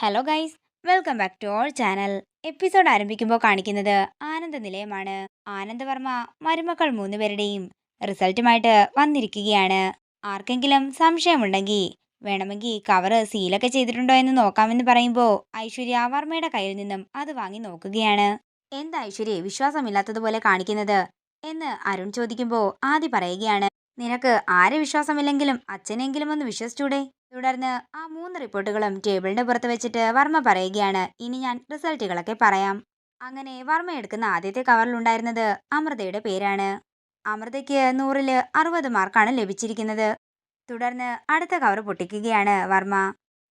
Hello guys, welcome back to our channel. Episode ആരംഭിക്കുമ്പോൾ കാണിക്കുന്നത് ആനന്ദ നിലയമാണ്. ആനന്ദവർമ്മ മരുമക്കൾ 3 പേരുടെയും റിസൾട്ടുമായിട്ട് വന്നിരിക്കുകയാണ്. ആർക്കെങ്കിലും സംശയമുണ്ടെങ്കിൽ വേണമെങ്കിൽ കവറ് സീലൊക്കെ ചെയ്തിട്ടുണ്ടോ എന്ന് നോക്കാമെന്ന് പറയുമ്പോൾ ഐശ്വര്യ വർമ്മയുടെ കയ്യിൽ നിന്നും അത് വാങ്ങി നോക്കുകയാണ്. എന്താ ഐശ്വര്യ വിശ്വാസമില്ലാത്തതുപോലെ കാണിക്കുന്നത് എന്ന് അരുൺ ചോദിക്കുമ്പോൾ ആദി പറയുകയാണ്, നിനക്ക് ആരെ വിശ്വാസമില്ലെങ്കിലും അച്ഛനെങ്കിലും ഒന്ന് വിശ്വസിച്ചൂടെ? തുടർന്ന് ആ 3 റിപ്പോർട്ടുകളും ടേബിളിന്റെ പുറത്ത് വെച്ചിട്ട് വർമ്മ പറയുകയാണ്, ഇനി ഞാൻ റിസൾട്ടുകളൊക്കെ പറയാം. അങ്ങനെ വർമ്മ എടുക്കുന്ന ആദ്യത്തെ കവറിലുണ്ടായിരുന്നത് അമൃതയുടെ പേരാണ്. അമൃതയ്ക്ക് 100-ൽ 60 മാർക്കാണ് ലഭിച്ചിരിക്കുന്നത്. തുടർന്ന് അടുത്ത കവർ പൊട്ടിക്കുകയാണ് വർമ്മ.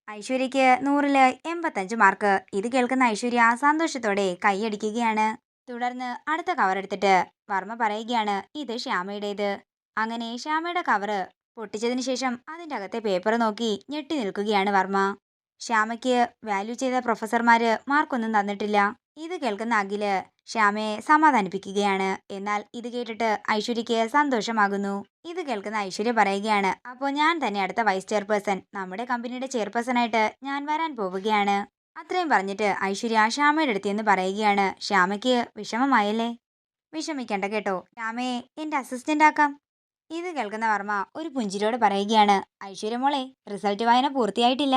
ഐശ്വര്യയ്ക്ക് 100-ൽ 85 മാർക്ക്. ഇത് കേൾക്കുന്ന ഐശ്വര്യ സന്തോഷത്തോടെ കൈയടിക്കുകയാണ്. തുടർന്ന് അടുത്ത കവർ എടുത്തിട്ട് വർമ്മ പറയുകയാണ്, ഇത് ശ്യാമയുടേത്. അങ്ങനെ ശ്യാമയുടെ കവറ് പൊട്ടിച്ചതിന് ശേഷം അതിൻ്റെ അകത്തെ പേപ്പർ നോക്കി ഞെട്ടി നിൽക്കുകയാണ് വർമ്മ. ശ്യാമയ്ക്ക് വാല്യൂ ചെയ്ത പ്രൊഫസർമാര് മാർക്കൊന്നും തന്നിട്ടില്ല. ഇത് കേൾക്കുന്ന അഖില് ശ്യാമയെ സമാധാനിപ്പിക്കുകയാണ്. എന്നാൽ ഇത് കേട്ടിട്ട് ഐശ്വര്യയ്ക്ക് സന്തോഷമാകുന്നു. ഇത് കേൾക്കുന്ന ഐശ്വര്യ പറയുകയാണ്, അപ്പോൾ ഞാൻ തന്നെ അടുത്ത വൈസ് ചെയർപേഴ്സൺ, നമ്മുടെ കമ്പനിയുടെ ചെയർപേഴ്സണായിട്ട് ഞാൻ വരാൻ പോവുകയാണ്. അത്രയും പറഞ്ഞിട്ട് ഐശ്വര്യ ശ്യാമയുടെ അടുത്ത് പറയുകയാണ്, ശ്യാമയ്ക്ക് വിഷമമായല്ലേ? വിഷമിക്കണ്ട കേട്ടോ, ശ്യാമയെ എൻ്റെ അസിസ്റ്റന്റ് ആക്കാം. ഇത് കേൾക്കുന്ന വർമ്മ ഒരു പുഞ്ചിരിയോട് പറയുകയാണ്, ഐശ്വര്യ മോളെ, റിസൾട്ട് വായന പൂർത്തിയായിട്ടില്ല.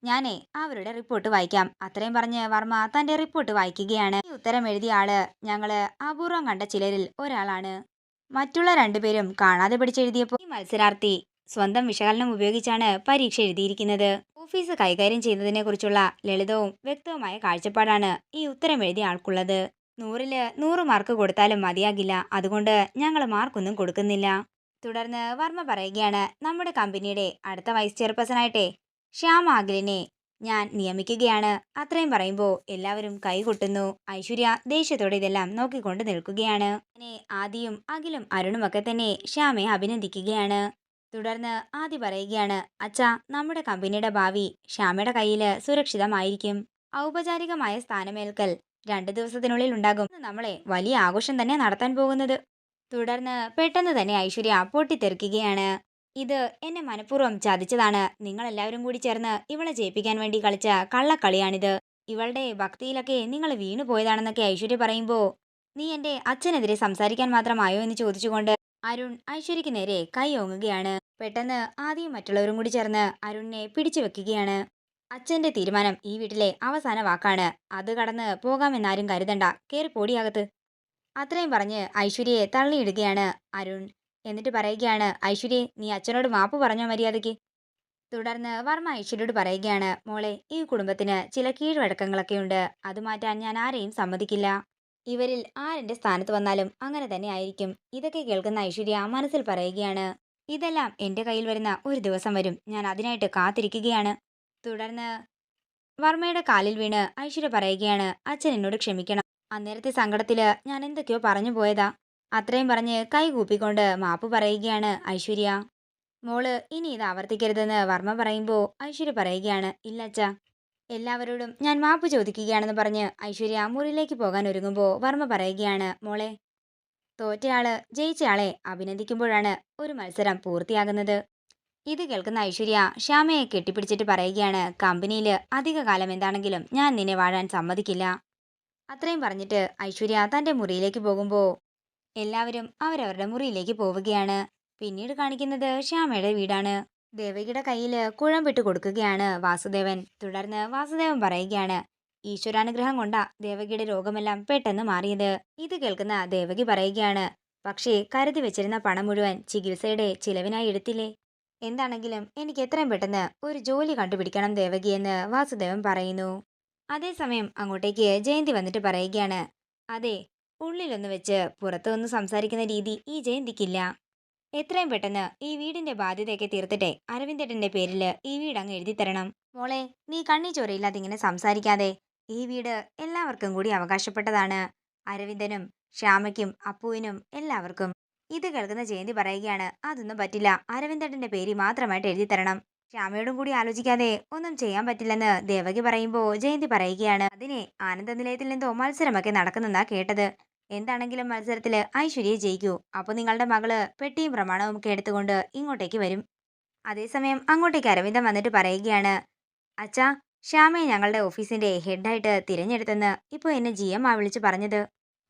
ഞാനേ അവരുടെ റിപ്പോർട്ട് വായിക്കാം. അത്രയും പറഞ്ഞ് വർമ്മ തന്റെ റിപ്പോർട്ട് വായിക്കുകയാണ്. ഈ ഉത്തരം എഴുതിയ ആള് ഞങ്ങള് അപൂർവം കണ്ട ചിലരിൽ ഒരാളാണ്. മറ്റുള്ള 2 പേരും കാണാതെ പഠിച്ചെഴുതിയപ്പോൾ ഈ മത്സരാർത്ഥി സ്വന്തം വിശകലനം ഉപയോഗിച്ചാണ് പരീക്ഷ എഴുതിയിരിക്കുന്നത്. ഓഫീസ് കൈകാര്യം ചെയ്യുന്നതിനെ കുറിച്ചുള്ള ലളിതവും വ്യക്തവുമായ കാഴ്ചപ്പാടാണ് ഈ ഉത്തരം എഴുതിയ ആൾക്കുള്ളത്. 100-ൽ 100 മാർക്ക് കൊടുത്താലും മതിയാകില്ല, അതുകൊണ്ട് ഞങ്ങൾ മാർക്കൊന്നും കൊടുക്കുന്നില്ല. തുടർന്ന് വർമ്മ പറയുകയാണ്, നമ്മുടെ കമ്പനിയുടെ അടുത്ത വൈസ് ചെയർപേഴ്സണായിട്ടെ ശ്യാം അഖിലിനെ ഞാൻ നിയമിക്കുകയാണ്. അത്രയും പറയുമ്പോൾ എല്ലാവരും കൈകൊട്ടുന്നു. ഐശ്വര്യ ദേഷ്യത്തോടെ ഇതെല്ലാം നോക്കിക്കൊണ്ട് നിൽക്കുകയാണ്. അങ്ങനെ ആദിയും അഖിലും അരുണും ഒക്കെ തന്നെ ശ്യാമയെ അഭിനന്ദിക്കുകയാണ്. തുടർന്ന് ആദി പറയുകയാണ്, അച്ഛാ, നമ്മുടെ കമ്പനിയുടെ ഭാവി ശ്യാമയുടെ കയ്യിൽ സുരക്ഷിതമായിരിക്കും. ഔപചാരികമായ സ്ഥാനമേൽക്കൽ 2 ദിവസത്തിനുള്ളിൽ ഉണ്ടാകും. നമ്മളെ വലിയ ആഘോഷം തന്നെ നടത്താൻ പോകുന്നത്. തുടർന്ന് പെട്ടെന്ന് തന്നെ ഐശ്വര്യ പൊട്ടിത്തെറിക്കുകയാണ്. ഇത് എന്നെ മനഃപൂർവ്വം ചതിച്ചതാണ്. നിങ്ങളെല്ലാവരും കൂടി ചേർന്ന് ഇവളെ ജയിപ്പിക്കാൻ വേണ്ടി കളിച്ച കള്ളക്കളിയാണിത്. ഇവളുടെ ഭക്തിയിലൊക്കെ നിങ്ങൾ വീണു പോയതാണെന്നൊക്കെ ഐശ്വര്യ പറയുമ്പോൾ, നീ എൻ്റെ അച്ഛനെതിരെ സംസാരിക്കാൻ മാത്രമായോ എന്ന് ചോദിച്ചുകൊണ്ട് അരുൺ ഐശ്വര്യയ്ക്ക് നേരെ കൈ ഓങ്ങുകയാണ്. പെട്ടെന്ന് ആദ്യം മറ്റുള്ളവരും കൂടി ചേർന്ന് അരുണിനെ പിടിച്ചു വെക്കുകയാണ്. അച്ഛന്റെ തീരുമാനം ഈ വീട്ടിലെ അവസാന വാക്കാണ്. അത് കടന്ന് പോകാമെന്നാരും കരുതണ്ട. കേറി പോടിയകത്ത്. അത്രയും പറഞ്ഞ് ഐശ്വര്യയെ തള്ളിയിടുകയാണ് അരുൺ. എന്നിട്ട് പറയുകയാണ്, ഐശ്വര്യ, നീ അച്ഛനോട് മാപ്പ് പറഞ്ഞോ മര്യാദയ്ക്ക്. തുടർന്ന് വർമ്മ ഐശ്വര്യയോട് പറയുകയാണ്, മോളെ, ഈ കുടുംബത്തിന് ചില കീഴ്വഴക്കങ്ങളൊക്കെയുണ്ട്. അത് മാറ്റാൻ ഞാൻ ആരെയും സമ്മതിക്കില്ല. ഇവരിൽ ആരെന്റെ സ്ഥാനത്ത് വന്നാലും അങ്ങനെ തന്നെ ആയിരിക്കും. ഇതൊക്കെ കേൾക്കുന്ന ഐശ്വര്യ മനസ്സിൽ പറയുകയാണ്, ഇതെല്ലാം എൻ്റെ കയ്യിൽ വരുന്ന ഒരു ദിവസം വരും. ഞാൻ അതിനായിട്ട് കാത്തിരിക്കുകയാണ്. തുടർന്ന് വർമ്മയുടെ കാലിൽ വീണ് ഐശ്വര്യ പറയുകയാണ്, അച്ഛൻ എന്നോട് ക്ഷമിക്കണം. അന്നേരത്തെ സങ്കടത്തില് ഞാൻ എന്തൊക്കെയോ പറഞ്ഞു പോയതാ. അത്രയും പറഞ്ഞ് കൈ കൂപ്പിക്കൊണ്ട് മാപ്പ് പറയുകയാണ് ഐശ്വര്യ. മോള് ഇനി ഇത് ആവർത്തിക്കരുതെന്ന് വർമ്മ പറയുമ്പോൾ ഐശ്വര്യ പറയുകയാണ്, ഇല്ല അച്ഛാ, എല്ലാവരോടും ഞാൻ മാപ്പ് ചോദിക്കുകയാണെന്ന് പറഞ്ഞ് ഐശ്വര്യ മുറിയിലേക്ക് പോകാൻ ഒരുങ്ങുമ്പോൾ വർമ്മ പറയുകയാണ്, മോളെ, തോറ്റയാള് ജയിച്ചയാളെ അഭിനന്ദിക്കുമ്പോഴാണ് ഒരു മത്സരം പൂർത്തിയാകുന്നത്. ഇത് കേൾക്കുന്ന ഐശ്വര്യ ശ്യാമയെ കെട്ടിപ്പിടിച്ചിട്ട് പറയുകയാണ്, കമ്പനിയിൽ അധിക കാലം എന്താണെങ്കിലും ഞാൻ നിന്നെ വാഴാൻ സമ്മതിക്കില്ല. അത്രയും പറഞ്ഞിട്ട് ഐശ്വര്യ തന്റെ മുറിയിലേക്ക് പോകുമ്പോൾ എല്ലാവരും അവരവരുടെ മുറിയിലേക്ക് പോവുകയാണ്. പിന്നീട് കാണിക്കുന്നത് ശ്യാമയുടെ വീടാണ്. ദേവകിയുടെ കയ്യിൽ കുഴമ്പിട്ട് കൊടുക്കുകയാണ് വാസുദേവൻ. തുടർന്ന് വാസുദേവൻ പറയുകയാണ്, ഈശ്വരാനുഗ്രഹം കൊണ്ടാ ദേവകിയുടെ രോഗമെല്ലാം പെട്ടെന്ന് മാറിയത്. ഇത് കേൾക്കുന്ന ദേവകി പറയുകയാണ്, പക്ഷേ കരുതി വെച്ചിരുന്ന പണം മുഴുവൻ ചികിത്സയുടെ ചിലവിനായി എടുത്തില്ലേ? എന്താണെങ്കിലും എനിക്ക് എത്രയും പെട്ടെന്ന് ഒരു ജോലി കണ്ടുപിടിക്കണം ദേവകി എന്ന് വാസുദേവൻ പറയുന്നു. അതേസമയം അങ്ങോട്ടേക്ക് ജയന്തി വന്നിട്ട് പറയുകയാണ്, അതെ, ഉള്ളിലൊന്ന് വെച്ച് പുറത്തൊന്ന് സംസാരിക്കുന്ന രീതി ഈ ജയന്തിക്കില്ല. എത്രയും പെട്ടെന്ന് ഈ വീടിന്റെ ബാധ്യതയൊക്കെ തീർത്തിട്ടെ അരവിന്ദേട്ടന്റെ പേരിൽ ഈ വീട് അങ്ങ് എഴുതി തരണം. മോളെ, നീ കണ്ണി ചോരയില്ലാതെ ഇങ്ങനെ സംസാരിക്കാതെ. ഈ വീട് എല്ലാവർക്കും കൂടി അവകാശപ്പെട്ടതാണ്. അരവിന്ദനും ശ്യാമയ്ക്കും അപ്പുവിനും എല്ലാവർക്കും. ഇത് കേൾക്കുന്ന ജയന്തി പറയുകയാണ്, അതൊന്നും പറ്റില്ല. അരവിന്ദേട്ടന്റെ പേര് മാത്രമായിട്ട് എഴുതി തരണം. ശ്യാമയോടും കൂടി ആലോചിക്കാതെ ഒന്നും ചെയ്യാൻ പറ്റില്ലെന്ന് ദേവകി പറയുമ്പോൾ ജയന്തി പറയുകയാണ്, അതിനെ ആനന്ദ നിലയത്തിൽ നിന്നോ മത്സരമൊക്കെ നടക്കുന്നെന്നാ കേട്ടത്. എന്താണെങ്കിലും മത്സരത്തില് ഐശ്വര്യ ജയിക്കൂ. അപ്പൊ നിങ്ങളുടെ മകള് പെട്ടിയും പ്രമാണവും ഒക്കെ എടുത്തുകൊണ്ട് ഇങ്ങോട്ടേക്ക് വരും. അതേസമയം അങ്ങോട്ടേക്ക് അരവിന്ദൻ വന്നിട്ട് പറയുകയാണ്, അച്ഛാ, ശ്യാമയെ ഞങ്ങളുടെ ഓഫീസിന്റെ ഹെഡായിട്ട് തിരഞ്ഞെടുത്തെന്ന് ഇപ്പോൾ എന്നെ GM വിളിച്ച് പറഞ്ഞത്.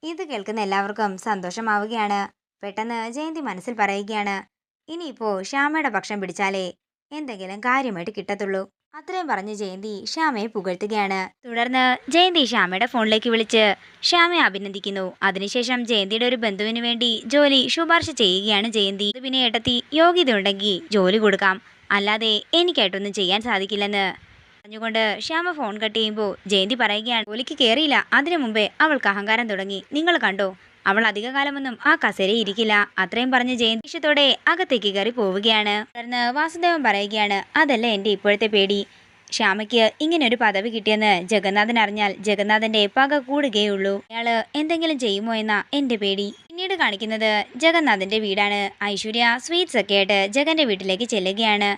ഇത് കേൾക്കുന്ന എല്ലാവർക്കും സന്തോഷമാവുകയാണ്. പെട്ടെന്ന് ജയന്തി മനസ്സിൽ പറയുകയാണ്, ഇനിയിപ്പോ ശ്യാമയുടെ പക്ഷം പിടിച്ചാലേ എന്തെങ്കിലും കാര്യമായിട്ട് കിട്ടത്തുള്ളൂ. അത്രയും പറഞ്ഞ് ജയന്തി ശ്യാമയെ പുകഴ്ത്തുകയാണ്. തുടർന്ന് ജയന്തി ശ്യാമയുടെ ഫോണിലേക്ക് വിളിച്ച് ശ്യാമയെ അഭിനന്ദിക്കുന്നു. അതിനുശേഷം ജയന്തിയുടെ ഒരു ബന്ധുവിന് വേണ്ടി ജോലി ശുപാർശ ചെയ്യുകയാണ് ജയന്തി. പിന്നെ ഏട്ടത്തി യോഗ്യത ഉണ്ടെങ്കിൽ ജോലി കൊടുക്കാം, അല്ലാതെ എനിക്കായിട്ടൊന്നും ചെയ്യാൻ സാധിക്കില്ലെന്ന് പറഞ്ഞുകൊണ്ട് ശ്യാമ ഫോൺ കട്ട് ചെയ്യുമ്പോൾ ജയന്തി പറയുകയാണ്, ജോലിക്ക് കയറിയില്ല, അതിനു മുമ്പേ അവൾക്ക് അഹങ്കാരം തുടങ്ങി. നിങ്ങൾ കണ്ടോ, അവൾ അധികകാലമൊന്നും ആ കസേരയിൽ ഇരിക്കില്ല. അത്രയും പറഞ്ഞ് ജയന്തി ദേഷ്യത്തോടെ അകത്തേക്ക് കയറി പോവുകയാണ്. തുടർന്ന് വാസുദേവൻ പറയുകയാണ്, അതല്ല എൻ്റെ ഇപ്പോഴത്തെ പേടി. ശ്യാമയ്ക്ക് ഇങ്ങനെ ഒരു പദവി കിട്ടിയെന്ന് ജഗന്നാഥൻ അറിഞ്ഞാൽ ജഗന്നാഥന്റെ പക കൂടുകയുള്ളൂ. അയാള് എന്തെങ്കിലും ചെയ്യുമോ എന്നാ എന്റെ പേടി. പിന്നീട് കാണിക്കുന്നത് ജഗന്നാഥന്റെ വീടാണ്. ഐശ്വര്യ സ്വീറ്റ്സ് ഒക്കെ ആയിട്ട് ജഗന്റെ വീട്ടിലേക്ക് ചെല്ലുകയാണ്.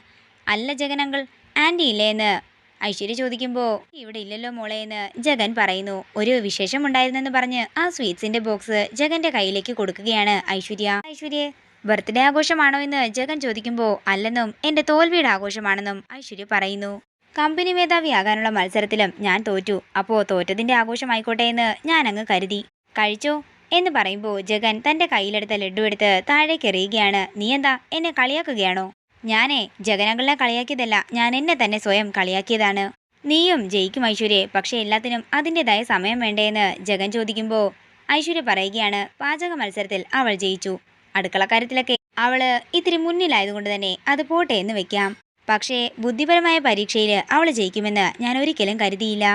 അല്ല ജഗൻ അങ്കിൾ, ആന്റി ഇല്ലേ എന്ന് ഐശ്വര്യ ചോദിക്കുമ്പോൾ ഇവിടെ ഇല്ലല്ലോ മോളെ എന്ന് ജഗൻ പറയുന്നു. ഒരു വിശേഷമുണ്ടായിരുന്നെന്ന് പറഞ്ഞ് ആ സ്വീറ്റ്സിന്റെ ബോക്സ് ജഗന്റെ കയ്യിലേക്ക് കൊടുക്കുകയാണ് ഐശ്വര്യ. ഐശ്വര്യ ബർത്ത്ഡേ ആഘോഷമാണോ എന്ന് ജഗൻ ചോദിക്കുമ്പോൾ അല്ലെന്നും എന്റെ തോൽവിയുടെ ആഘോഷമാണെന്നും ഐശ്വര്യ പറയുന്നു. കമ്പനി മേധാവിയാകാനുള്ള മത്സരത്തിലും ഞാൻ തോറ്റു, അപ്പോ തോറ്റതിന്റെ ആഘോഷമായിക്കോട്ടെ എന്ന് ഞാൻ അങ്ങ് കരുതി. കഴിച്ചോ എന്ന് പറയുമ്പോൾ ജഗൻ തന്റെ കയ്യിലെടുത്ത ലഡ്ഡു എടുത്ത് താഴേക്ക് എറിയുകയാണ്. നീ എന്താ എന്നെ കളിയാക്കുകയാണോ? ഞാനേ ജഗനങ്ങളെ കളിയാക്കിയതല്ല, ഞാൻ എന്നെ തന്നെ സ്വയം കളിയാക്കിയതാണ്. നീയും ജയിക്കും ഐശ്വര്യെ, പക്ഷെ എല്ലാത്തിനും അതിൻ്റെതായ സമയം വേണ്ടേന്ന് ജഗൻ ചോദിക്കുമ്പോൾ ഐശ്വര്യ പറയുകയാണ്, പാചക മത്സരത്തിൽ അവൾ ജയിച്ചു. അടുക്കളക്കാര്യത്തിലൊക്കെ അവള് ഇത്തിരി മുന്നിലായതുകൊണ്ട് തന്നെ അത് പോട്ടെ എന്ന് വെക്കാം. പക്ഷേ ബുദ്ധിപരമായ പരീക്ഷയിൽ അവൾ ജയിക്കുമെന്ന് ഞാൻ ഒരിക്കലും കരുതിയില്ല.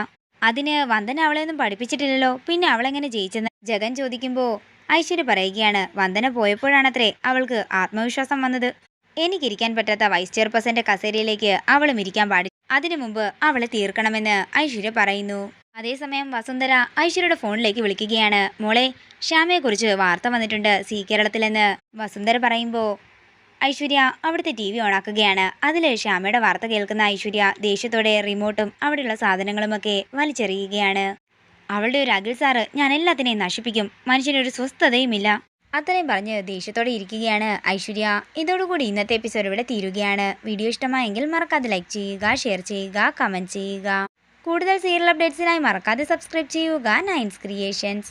അതിന് വന്ദന അവളെയൊന്നും പഠിപ്പിച്ചിട്ടില്ലല്ലോ, പിന്നെ അവളെങ്ങനെ ജയിച്ചെന്ന് ജഗൻ ചോദിക്കുമ്പോൾ ഐശ്വര്യ പറയുകയാണ്, വന്ദന പോയപ്പോഴാണത്രേ അവൾക്ക് ആത്മവിശ്വാസം വന്നത്. എനിക്കിരിക്കാൻ പറ്റാത്ത വൈസ് ചെയർപേഴ്സന്റെ കസേരയിലേക്ക് അവളും ഇരിക്കാൻ പാടില്ല, അതിനു മുമ്പ് അവളെ തീർക്കണമെന്ന് ഐശ്വര്യ പറയുന്നു. അതേസമയം വസുന്ധര ഐശ്വര്യയുടെ ഫോണിലേക്ക് വിളിക്കുകയാണ്. മോളെ, ശ്യാമയെക്കുറിച്ച് വാർത്ത വന്നിട്ടുണ്ട് സി കേരളത്തിലെന്ന് വസുന്ധര പറയുമ്പോൾ ഐശ്വര്യ അവിടുത്തെ TV ഓണാക്കുകയാണ്. അതിൽ ശ്യാമയുടെ വാർത്ത കേൾക്കുന്ന ഐശ്വര്യ ദേഷ്യത്തോടെ റിമോട്ടും അവിടെയുള്ള സാധനങ്ങളുമൊക്കെ വലിച്ചെറിയുകയാണ്. അവളുടെ ഒരു അഖിൽ സാറ് ഞാൻ എല്ലാത്തിനെയും നശിപ്പിക്കും, മനുഷ്യനൊരു സ്വസ്ഥതയുമില്ല. അത്രയും പറഞ്ഞ് ദേഷ്യത്തോടെ ഇരിക്കുകയാണ് ഐശ്വര്യ. ഇതോടുകൂടി ഇന്നത്തെ എപ്പിസോഡ് ഇവിടെ തീരുകയാണ്. വീഡിയോ ഇഷ്ടമായെങ്കിൽ മറക്കാതെ ലൈക്ക് ചെയ്യുക, ഷെയർ ചെയ്യുക, കമൻറ്റ് ചെയ്യുക. കൂടുതൽ സീരിയൽ അപ്ഡേറ്റ്സിനായി മറക്കാതെ സബ്സ്ക്രൈബ് ചെയ്യുക നയൻസ് ക്രിയേഷൻസ്.